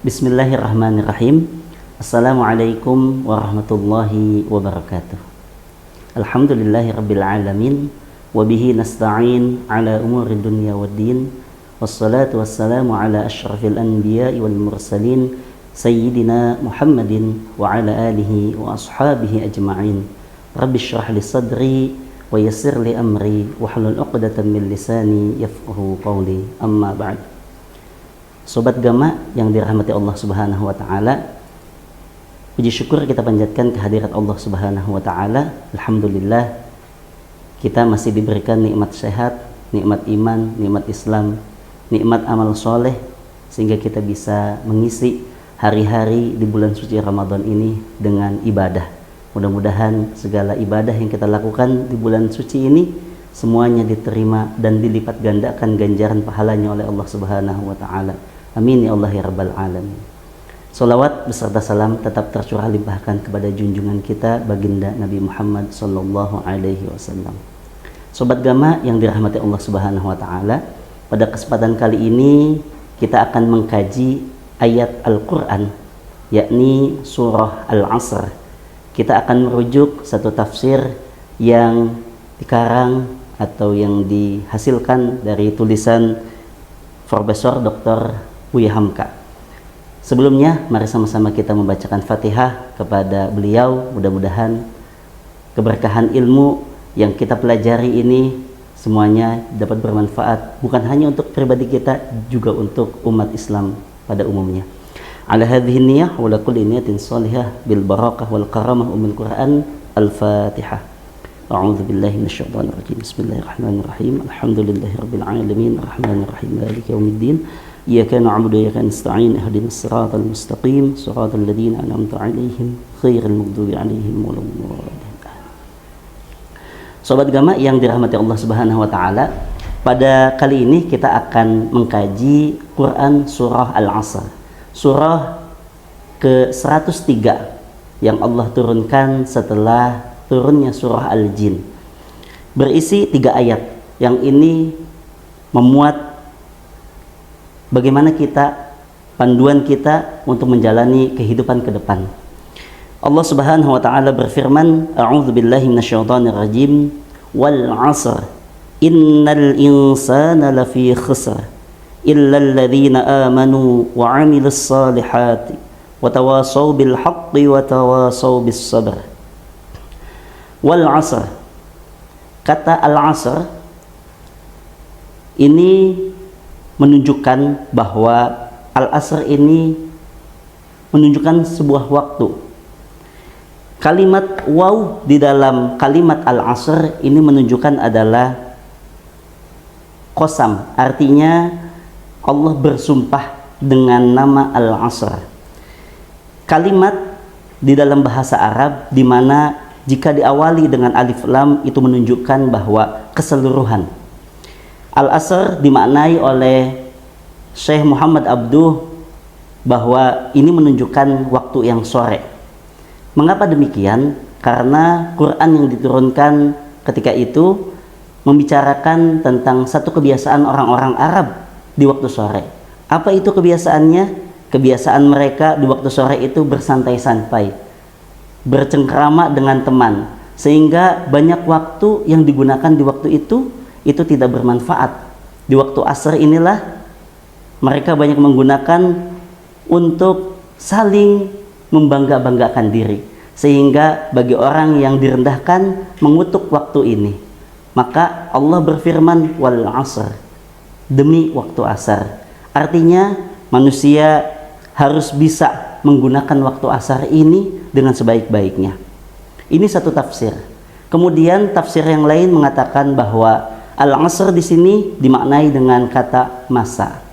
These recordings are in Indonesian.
Bismillahirrahmanirrahim. Assalamualaikum warahmatullahi wabarakatuh. Alhamdulillahirabbil alamin wa bihi nasta'in ala umuri dunya waddin. Wassalatu wassalamu ala asyrafil anbiya'i wal mursalin sayyidina Muhammadin wa ala alihi wa ashabihi ajma'in. Rabbi shrah li sadri wa yassir li amri wahlul 'uqdatam min lisani yafqahu qawli. Amma ba'd. Sobat Gama yang dirahmati Allah Subhanahu wa taala, puji syukur kita panjatkan kehadirat Allah Subhanahu wa taala. Alhamdulillah kita masih diberikan nikmat sehat, nikmat iman, nikmat Islam, nikmat amal soleh, sehingga kita bisa mengisi hari-hari di bulan suci Ramadan ini dengan ibadah. Mudah-mudahan segala ibadah yang kita lakukan di bulan suci ini semuanya diterima dan dilipat gandakan ganjaran pahalanya oleh Allah Subhanahu wa taala. Amin ya Allah ya rabbal alamin. Salawat beserta salam tetap tercurah limpahkan kepada junjungan kita baginda Nabi Muhammad sallallahu alaihi wasallam. Sobat Gama yang dirahmati Allah Subhanahu wa taala, pada kesempatan kali ini kita akan mengkaji ayat Al-Qur'an, yakni surah Al-Asr. Kita akan merujuk satu tafsir yang dikarang atau yang dihasilkan dari tulisan Profesor Dr. Buya Hamka. Sebelumnya mari sama-sama kita membacakan Fatihah kepada beliau. Mudah-mudahan keberkahan ilmu yang kita pelajari ini semuanya dapat bermanfaat bukan hanya untuk pribadi kita, juga untuk umat Islam pada umumnya. Ala hadhihi niyyah wa la kulli niyatin shalihah bil barakah wal karamah umul Quran. Al-Fatihah. A'udzu billahi minasyaitonir rajim. Bismillahirrahmanirrahim. Alhamdulillahirabbil alamin arrahmanir rahim maliki yaumiddin. Iyyaka na'budu wa iyyaka nasta'in. Ihdinas siratal mustaqim. Siratal ladzina an'amta 'alaihim ghairil maghdubi 'alaihim waladdallin. Sobat Gama yang dirahmati Allah Subhanahu wa taala, pada kali ini kita akan mengkaji Quran surah Al-Asr. Surah ke-103 yang Allah turunkan setelah turunnya surah Al-Jin. Berisi 3 ayat yang ini memuat bagaimana panduan kita untuk menjalani kehidupan ke depan. Allah Subhanahu wa taala berfirman, A'udzu billahi minasyaitonir rajim. Wal 'asr innal insana lafi khusr illa alladhina amanu wa 'amilus salihati wa tawasaw bil haqqi wa tawasaw bis sabr. Wal 'asr, kata al-'asr ini menunjukkan bahwa al-asr ini menunjukkan sebuah waktu. Kalimat waw di dalam kalimat al-asr ini menunjukkan adalah qasam, artinya Allah bersumpah dengan nama al-asr. Kalimat di dalam bahasa Arab di mana jika diawali dengan alif lam itu menunjukkan bahwa keseluruhan. Al-asr dimaknai oleh Syekh Muhammad Abduh bahwa ini menunjukkan waktu yang sore. Mengapa demikian? Karena Quran yang diturunkan ketika itu membicarakan tentang satu kebiasaan orang-orang Arab di waktu sore. Apa itu kebiasaannya? Kebiasaan mereka di waktu sore itu bersantai-santai, bercengkrama dengan teman, sehingga banyak waktu yang digunakan di waktu itu tidak bermanfaat. Di waktu asar inilah mereka banyak menggunakan untuk saling membangga-banggakan diri, sehingga bagi orang yang direndahkan mengutuk waktu ini. Maka Allah berfirman wal 'asr, demi waktu asar. Artinya manusia harus bisa menggunakan waktu asar ini dengan sebaik-baiknya. Ini satu tafsir. Kemudian tafsir yang lain mengatakan bahwa al-'asr di sini dimaknai dengan kata masa.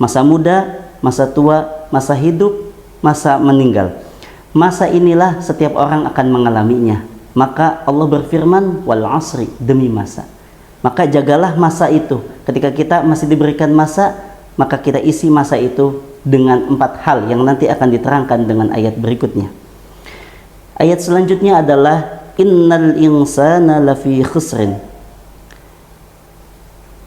Masa muda, masa tua, masa hidup, masa meninggal. Masa inilah setiap orang akan mengalaminya. Maka Allah berfirman wal 'asri, demi masa. Maka jagalah masa itu. Ketika kita masih diberikan masa, maka kita isi masa itu dengan 4 hal yang nanti akan diterangkan dengan ayat berikutnya. Ayat selanjutnya adalah innal insana lafi khusrin.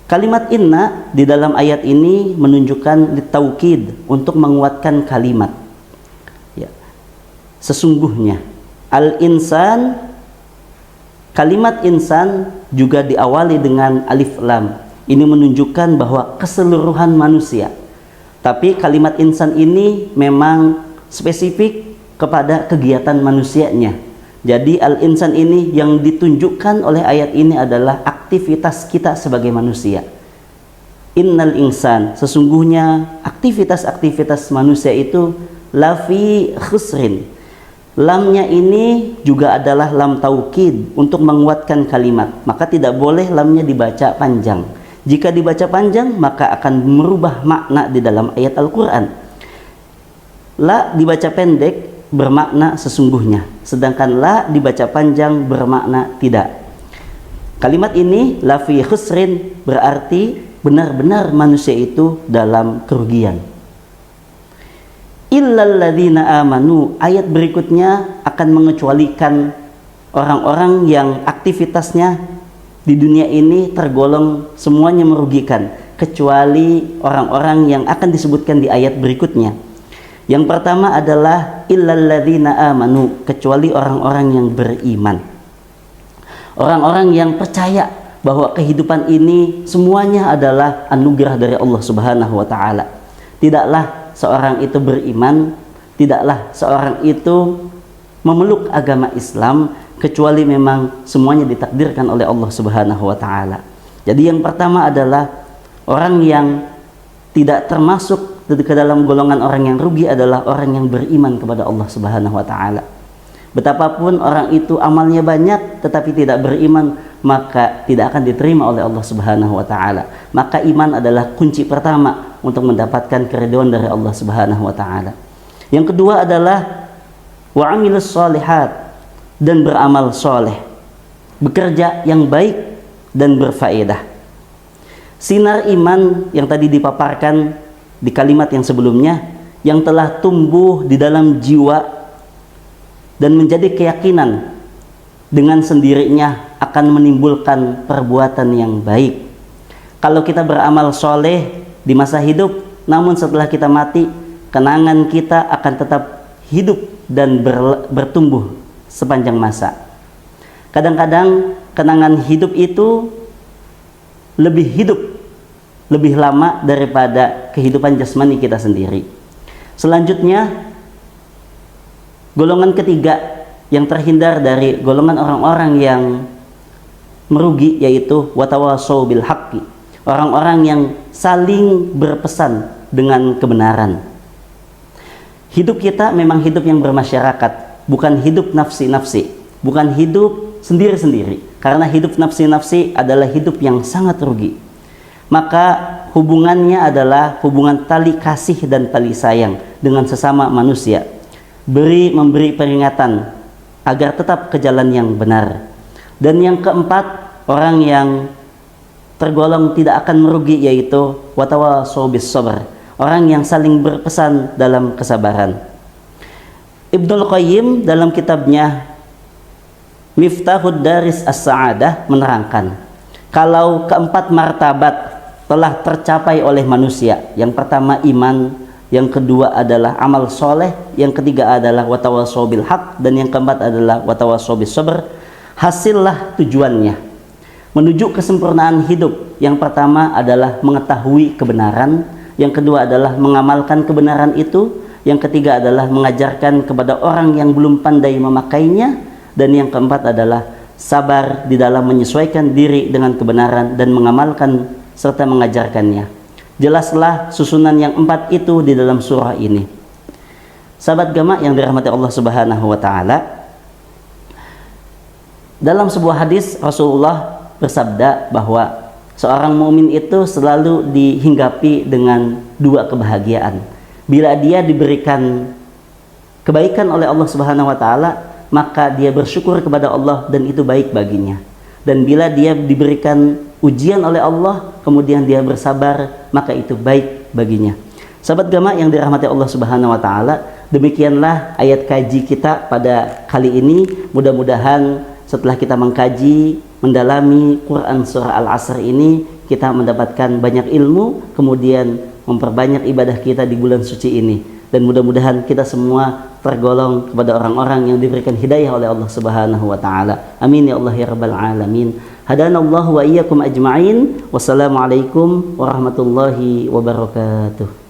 Kalimat inna di dalam ayat ini menunjukkan litaukid, untuk menguatkan kalimat. Ya. Sesungguhnya al-insan, kalimat insan juga diawali dengan alif lam. Ini menunjukkan bahwa keseluruhan manusia. Tapi kalimat insan ini memang spesifik kepada kegiatan manusianya. Jadi al-insan ini yang ditunjukkan oleh ayat ini adalah aktivitas kita sebagai manusia. Innal insan, sesungguhnya aktivitas-aktivitas manusia itu lafi khusrin. Lamnya ini juga adalah lam taukid, untuk menguatkan kalimat. Maka tidak boleh lamnya dibaca panjang. Jika dibaca panjang maka akan merubah makna di dalam ayat Al-Quran. La dibaca pendek bermakna sesungguhnya, sedangkan la dibaca panjang bermakna tidak. Kalimat ini la fi khusrin berarti benar-benar manusia itu dalam kerugian. Illal ladzina amanu, ayat berikutnya akan mengecualikan orang-orang yang aktivitasnya di dunia ini tergolong semuanya merugikan, kecuali orang-orang yang akan disebutkan di ayat berikutnya. Yang pertama adalah illal ladzina amanu, kecuali orang-orang yang beriman. Orang-orang yang percaya bahwa kehidupan ini semuanya adalah anugerah dari Allah Subhanahu wa taala. Tidaklah seorang itu beriman, tidaklah seorang itu memeluk agama Islam kecuali memang semuanya ditakdirkan oleh Allah Subhanahu wa taala. Jadi yang pertama adalah orang yang tidak termasuk ke dalam golongan orang yang rugi adalah orang yang beriman kepada Allah Subhanahu wa taala. Betapapun orang itu amalnya banyak tetapi tidak beriman, maka tidak akan diterima oleh Allah Subhanahu wa taala. Maka iman adalah kunci pertama untuk mendapatkan keridhaan dari Allah Subhanahu wa taala. Yang kedua adalah wa amilus shalihat, dan beramal soleh, bekerja yang baik dan berfaedah. Sinar iman yang tadi dipaparkan di kalimat yang sebelumnya, yang telah tumbuh di dalam jiwa dan menjadi keyakinan, dengan sendirinya akan menimbulkan perbuatan yang baik. Kalau kita beramal soleh di masa hidup, namun setelah kita mati, kenangan kita akan tetap hidup dan bertumbuh sepanjang masa. Kadang-kadang kenangan hidup itu lebih lama daripada kehidupan jasmani kita sendiri. Selanjutnya, golongan ketiga yang terhindar dari golongan orang-orang yang merugi, yaitu watawasau bil haqqi, orang-orang yang saling berpesan dengan kebenaran. Hidup kita memang hidup yang bermasyarakat, bukan hidup nafsi-nafsi, bukan hidup sendiri-sendiri. Karena hidup nafsi-nafsi adalah hidup yang sangat rugi. Maka hubungannya adalah hubungan tali kasih dan tali sayang dengan sesama manusia. Memberi peringatan agar tetap ke jalan yang benar. Dan yang keempat, orang yang tergolong tidak akan merugi, yaitu watawasau bis sabr, orang yang saling berpesan dalam kesabaran. Ibnul Qayyim dalam kitabnya Miftahud Daris As-Sa'adah menerangkan, kalau keempat martabat telah tercapai oleh manusia, yang pertama iman, yang kedua adalah amal soleh, yang ketiga adalah watawasau bil haq, dan yang keempat adalah watawasau bis sabr, hasillah tujuannya menuju kesempurnaan hidup. Yang pertama adalah mengetahui kebenaran, yang kedua adalah mengamalkan kebenaran itu, yang ketiga adalah mengajarkan kepada orang yang belum pandai memakainya, dan yang keempat adalah sabar di dalam menyesuaikan diri dengan kebenaran dan mengamalkan serta mengajarkannya. Jelaslah susunan yang empat itu di dalam surah ini. Sahabat Gama yang dirahmati Allah Subhanahu wa taala, dalam sebuah hadis Rasulullah bersabda bahwa seorang mukmin itu selalu dihinggapi dengan dua kebahagiaan. Bila dia diberikan kebaikan oleh Allah Subhanahu wa taala, maka dia bersyukur kepada Allah dan itu baik baginya. Dan bila dia diberikan ujian oleh Allah, kemudian dia bersabar, maka itu baik baginya. Sahabat Gama yang dirahmati Allah Subhanahu wa taala, demikianlah ayat kaji kita pada kali ini. Mudah-mudahan setelah kita mengkaji, mendalami Quran surah Al-Asr ini, kita mendapatkan banyak ilmu, kemudian memperbanyak ibadah kita di bulan suci ini. Dan mudah-mudahan kita semua tergolong kepada orang-orang yang diberikan hidayah oleh Allah Subhanahu wa taala. Amin ya Allah ya rabbal alamin. Hadanallahu wa iyyakum ajma'in. Wassalamualaikum warahmatullahi wabarakatuh.